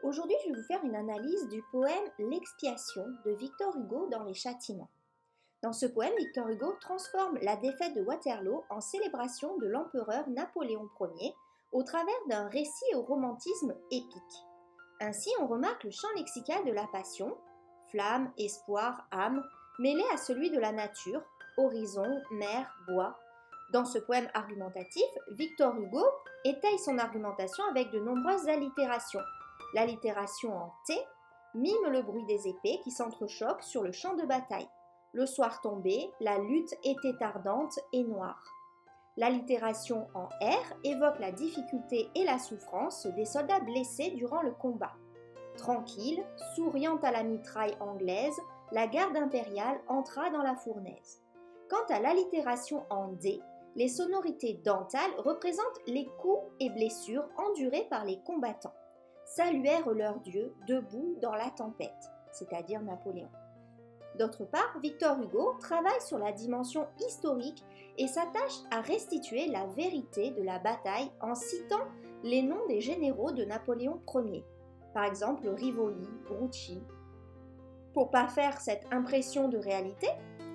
Aujourd'hui, je vais vous faire une analyse du poème L'Expiation de Victor Hugo dans Les Châtiments. Dans ce poème, Victor Hugo transforme la défaite de Waterloo en célébration de l'empereur Napoléon Ier au travers d'un récit au romantisme épique. Ainsi, on remarque le champ lexical de la passion, flamme, espoir, âme, mêlé à celui de la nature, horizon, mer, bois. Dans ce poème argumentatif, Victor Hugo étaye son argumentation avec de nombreuses allitérations. L'allitération en T mime le bruit des épées qui s'entrechoquent sur le champ de bataille. Le soir tombé, la lutte était ardente et noire. L'allitération en R évoque la difficulté et la souffrance des soldats blessés durant le combat. Tranquille, souriant à la mitraille anglaise, la garde impériale entra dans la fournaise. Quant à l'allitération en D, les sonorités dentales représentent les coups et blessures endurés par les combattants. Saluèrent leur Dieu debout dans la tempête, c'est-à-dire Napoléon. D'autre part, Victor Hugo travaille sur la dimension historique et s'attache à restituer la vérité de la bataille en citant les noms des généraux de Napoléon Ier, par exemple Rivoli, Grouchy. Pour pas faire cette impression de réalité,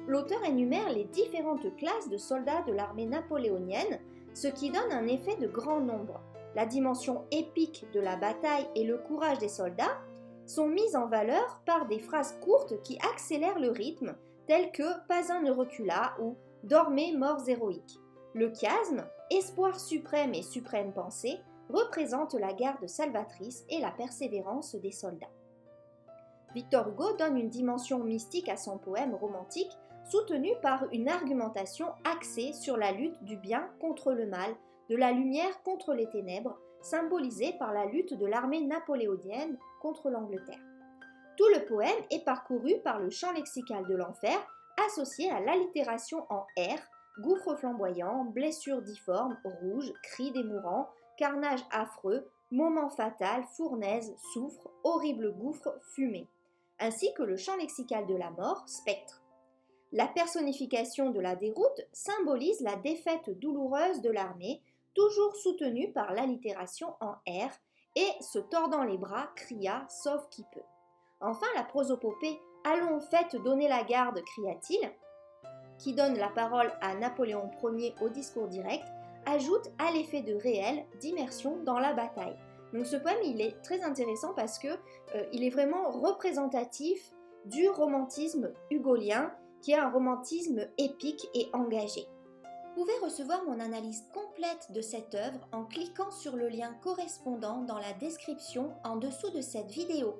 l'auteur énumère les différentes classes de soldats de l'armée napoléonienne, ce qui donne un effet de grand nombre. La dimension épique de la bataille et le courage des soldats sont mises en valeur par des phrases courtes qui accélèrent le rythme, telles que Pas un ne recula ou Dormez, morts héroïques. Le chiasme, espoir suprême et suprême pensée, représente la garde salvatrice et la persévérance des soldats. Victor Hugo donne une dimension mystique à son poème romantique, soutenu par une argumentation axée sur la lutte du bien contre le mal, de la lumière contre les ténèbres, symbolisée par la lutte de l'armée napoléonienne contre l'Angleterre. Tout le poème est parcouru par le champ lexical de l'enfer, associé à l'allitération en R, gouffre flamboyant, blessure difforme, rouge, cri des mourants, carnage affreux, moment fatal, fournaise, soufre, horrible gouffre, fumée, ainsi que le champ lexical de la mort, spectre. La personnification de la déroute symbolise la défaite douloureuse de l'armée, toujours soutenue par l'allitération en R, et, se tordant les bras, cria « Sauve qui peut ». Enfin, la prosopopée « Allons, faites donner la garde » cria-t-il, qui donne la parole à Napoléon Ier au discours direct, ajoute à l'effet de réel d'immersion dans la bataille. Donc ce poème, il est très intéressant parce que il est vraiment représentatif du romantisme hugolien, qui est un romantisme épique et engagé. Vous pouvez recevoir mon analyse complète de cette œuvre en cliquant sur le lien correspondant dans la description en dessous de cette vidéo.